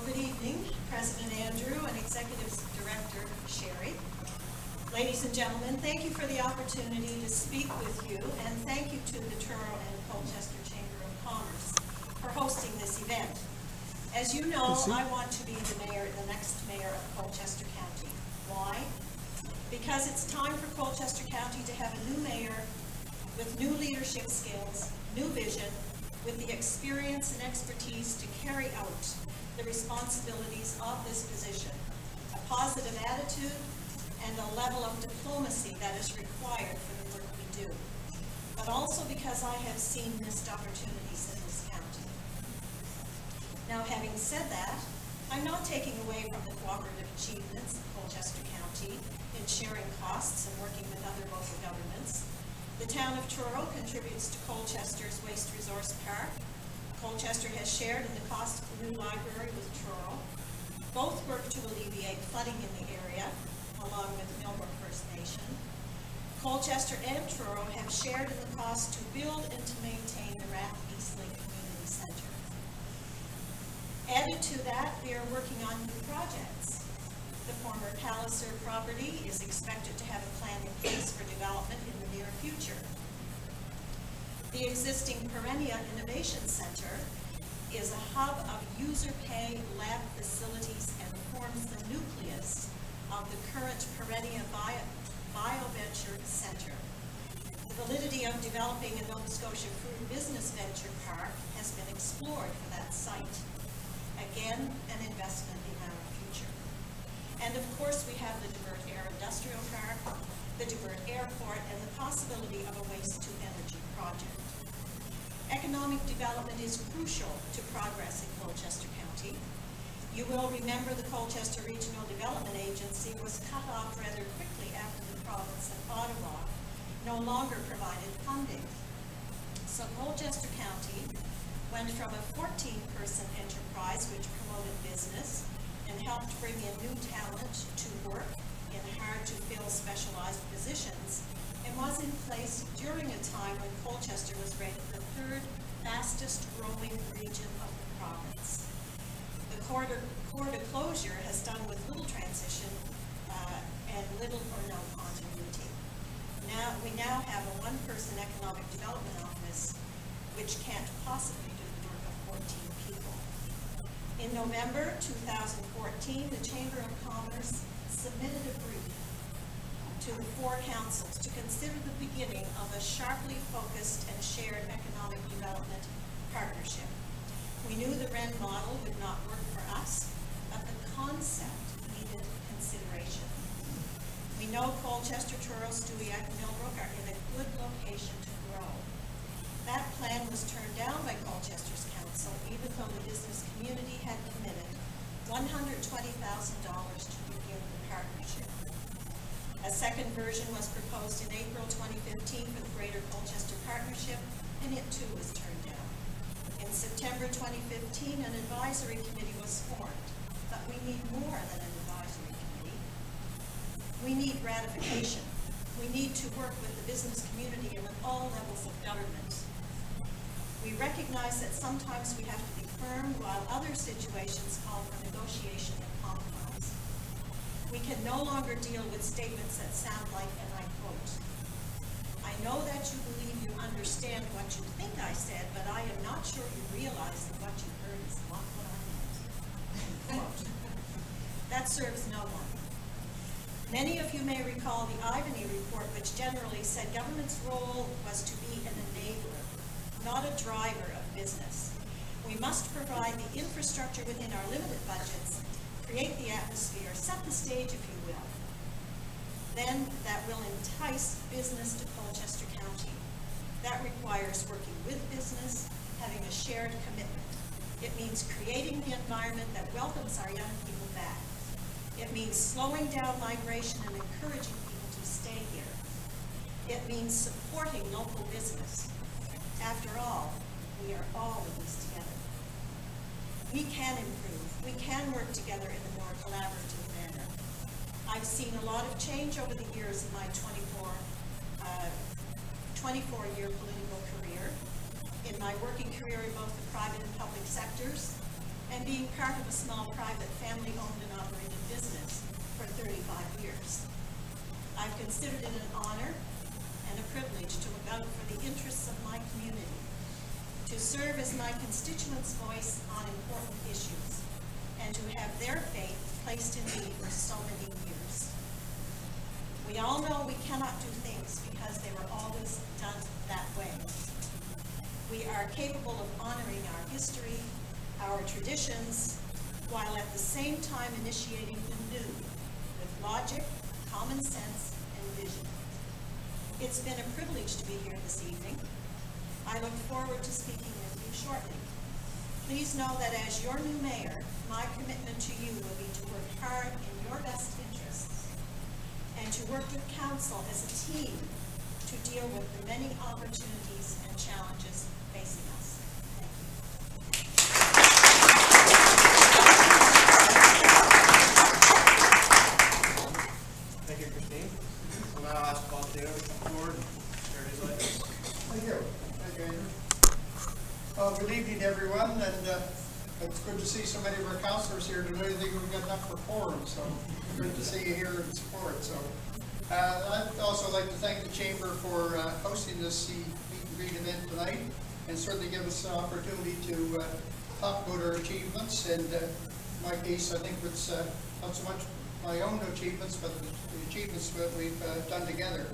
Good evening, President Andrew and Executive Director Sherry. Ladies and gentlemen, thank you for the opportunity to speak with you, and thank you to the Truro and Colchester Chamber of Commerce for hosting this event. As you know, I want to be the next mayor of Colchester County. Why? Because it's time for Colchester County to have a new mayor with new leadership skills, new vision, with the experience and expertise to carry out the responsibilities of this position, a positive attitude, and a level of diplomacy that is required for the work we do, but also because I have seen missed opportunities in this county. Now, having said that, I'm not taking away from the cooperative achievements of Colchester County in sharing costs and working with other local governments. The town of Truro contributes to Colchester's Waste Resource Park. Colchester has shared in the cost of the new library with Truro. Both work to alleviate flooding in the area, along with Millbrook First Nation. Colchester and Truro have shared in the cost to build and to maintain the Rath Eastlake Community Centre. Added to that, we are working on new projects. The former Palliser property is expected to have a plan in place for development in the near future. The existing Perennia Innovation Center is a hub of user pay lab facilities and forms the nucleus of the current Perennia BioVenture Center. The validity of developing a Nova Scotia Food Business Venture Park has been explored for that site. Again, an investment in our future. And of course, we have the Divert Air Industrial Park, the Divert Airport, and the possibility of a waste-to-energy project. Economic development is crucial to progress in Colchester County. You will remember the Colchester Regional Development Agency was cut off rather quickly after the province of Ottawa no longer provided funding. So Colchester County went from a 14-person enterprise which promoted business and helped bring in new talent to work in hard-to-fill specialized positions, and was in place during a time when Colchester was rated the third fastest growing region of the province. The corridor closure has done with little transition and little or no continuity. We now have a one-person economic development office which can't possibly do the work of 14 people. In November 2014, the Chamber of Commerce submitted a brief to the four councils to consider the beginning of a sharply focused and shared economic development partnership. We knew the REN model would not work for us, but the concept needed consideration. We know Colchester, Truro, Stewiacke, and Millbrook are in a good location to grow. That plan was turned down by Colchester's council, even though the business community had committed $120,000 to begin the partnership. A second version was proposed in April 2015 for the Greater Colchester Partnership, and it too was turned down. In September 2015, an advisory committee was formed, but we need more than an advisory committee. We need ratification. We need to work with the business community and with all levels of government. We recognize that sometimes we have to be firm, while other situations call for negotiation and compromise. We can no longer deal with statements that sound like, and I quote, "I know that you believe you understand what you think I said, but I am not sure you realize that what you heard is not what I meant." Quote. That serves no one. Many of you may recall the Ivany report, which generally said government's role was to be an enabler, not a driver of business. We must provide the infrastructure within our limited budgets, create the atmosphere, set the stage, if you will. Then that will entice business to Colchester County. That requires working with business, having a shared commitment. It means creating the environment that welcomes our young people back. It means slowing down migration and encouraging people to stay here. It means supporting local business. After all, we are all in this together. We can improve. We can work together in a more collaborative manner. I've seen a lot of change over the years in my 24-year political career, in my working career in both the private and public sectors, and being part of a small private family-owned and operated business for 35 years. I've considered it an honor and a privilege to look out for the interests of my community, to serve as my constituents' voice on important issues, and to have their faith placed in me for so many years. We all know we cannot do things because they were always done that way. We are capable of honoring our history, our traditions, while at the same time initiating the new with logic, common sense, and vision. It's been a privilege to be here this evening. I look forward to speaking with you shortly. Please know that as your new mayor, my commitment to you will be to work hard in your best interests and to work with council as a team to deal with the many opportunities and challenges facing us. Thank you. Thank you, Christine. I'll now ask Paul Taylor to come forward and share his items. Thank you. Thank you, Andrew. Good evening, everyone, and it's good to see so many of our councillors here today. I think we've got enough for quorum, so good to see you here in support. So I'd also like to thank the Chamber for hosting this meet and greet event tonight, and certainly give us an opportunity to talk about our achievements. And in my case, I think it's not so much my own achievements, but the achievements that we've done together.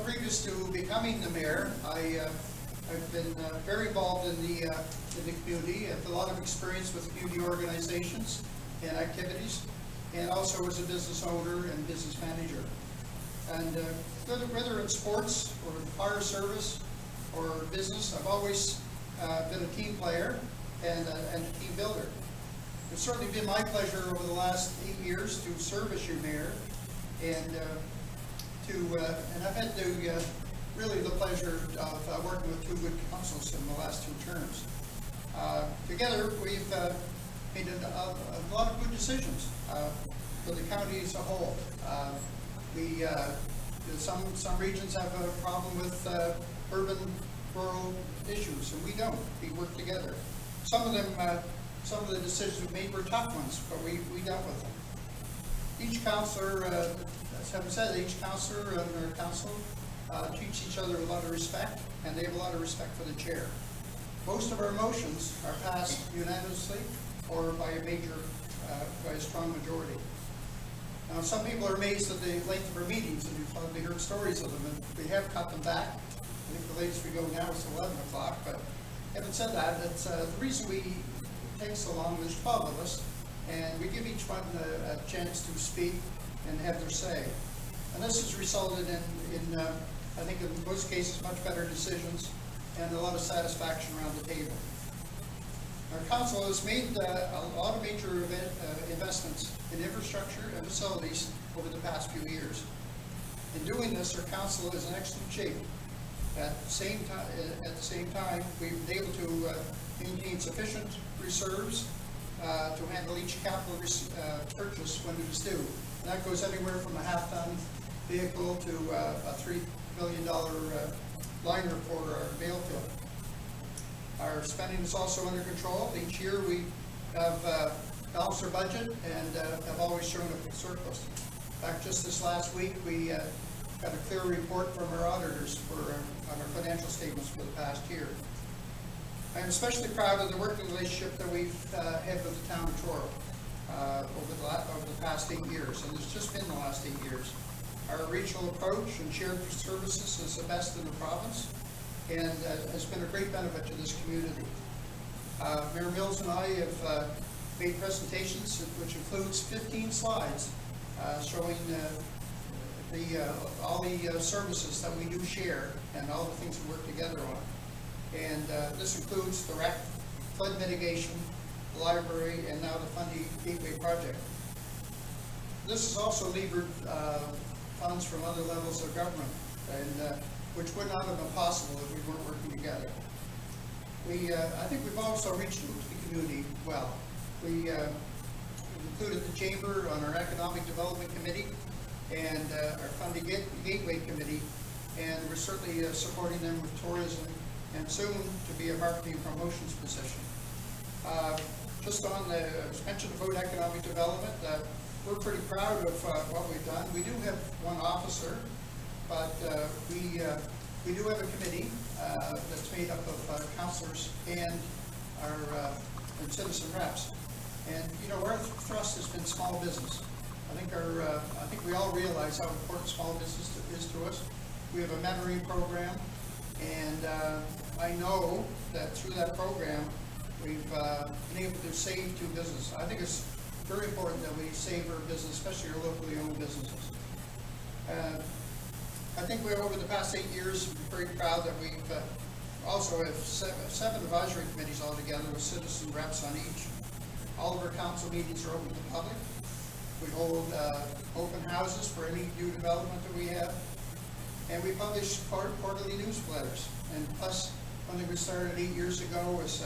Previous to becoming the mayor, I've been very involved in the community. I have a lot of experience with community organizations and activities, and also as a business owner and business manager. And whether in sports or fire service or business, I've always been a team player and a team builder. It's certainly been my pleasure over the last 8 years to serve as your mayor, and I've had really the pleasure of working with two good councils in the last 2 terms. Together, we've made a lot of good decisions for the county as a whole. Some regions have a problem with urban-rural issues, and we don't. We work together. Some of the decisions we made were tough ones, but we dealt with them. Each councillor, as having said, each councillor and their council treats each other with a lot of respect, and they have a lot of respect for the chair. Most of our motions are passed unanimously or by a strong majority. Now, some people are amazed at the length of our meetings, and you've probably heard stories of them, and we have cut them back. I think the latest we go now is 11 o'clock, but having said that, it's the reason we take so long. There's 12 of us, and we give each one a chance to speak and have their say. And this has resulted in I think in most cases, much better decisions and a lot of satisfaction around the table. Our council has made a lot of major investments in infrastructure and facilities over the past few years. In doing this, our council is in excellent shape. At the same time, we've been able to maintain sufficient reserves to handle each capital purchase when it is due. And that goes anywhere from a half-ton vehicle to a $3 million liner for our bail fill. Our spending is also under control. Each year we have balanced our budget and have always shown a surplus. In fact, just this last week we got a clear report from our auditors on our financial statements for the past year. I am especially proud of the working relationship that we've had with the town of Truro over the past 8 years, and it's just been the last 8 years. Our regional approach and shared services is the best in the province, and has been a great benefit to this community. Mayor Mills and I have made presentations which includes 15 slides showing all the services that we do share and all the things we work together on. And this includes the wreck, flood mitigation, the library, and now the Fundy Gateway project. This has also levered funds from other levels of government, and which would not have been possible if we weren't working together. I think we've also reached out to the community well. We included the Chamber on our Economic Development Committee and our Fundy Gateway Committee, and we're certainly supporting them with tourism and soon to be a marketing promotions position. just on the, as mentioned about economic development, we're pretty proud of what we've done. We do have one officer, but we do have a committee that's made up of councilors and our and citizen reps. And you know, our thrust has been small business. I think we all realize how important small business is to us. We have a mentoring program, and I know that through that program, we've been able to save 2 businesses. I think it's very important that we save our business, especially our locally owned businesses. I think we, over the past 8 years, we're very proud that we've also have 7 advisory committees altogether with citizen reps on each. All of our council meetings are open to the public. We hold open houses for any new development that we have. And we publish quarterly newsletters. And plus, one thing we started 8 years ago was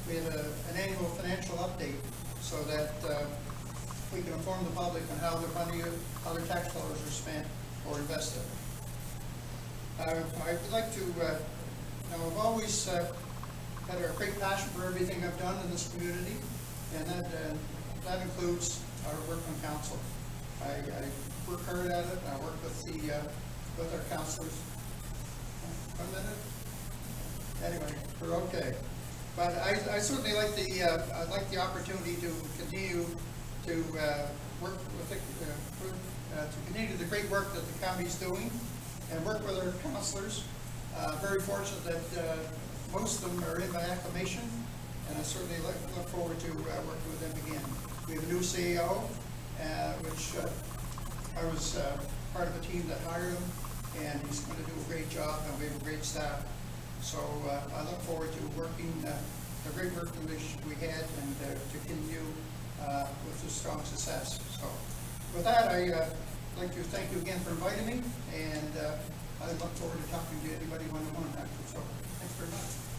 we had an annual financial update so that we can inform the public on how their money, how their tax dollars are spent or invested. I would like to, I've always had a great passion for everything I've done in this community, and that includes our work on council. I work hard at it. I work with our councilors. 1 minute? Anyway, we're okay. But I certainly like I'd like the opportunity to continue to work with to continue the great work that the county's doing and work with our councilors. Very fortunate that most of them are in by acclamation, and I certainly look forward to working with them again. We have a new CEO, which I was part of a team that hired him, and he's going to do a great job, and we have a great staff. So I look forward to working the great working relationship we had and to continue with this strong success. So with that, I'd like to thank you again for inviting me, and I look forward to talking to anybody one-on-one after. So thanks very much.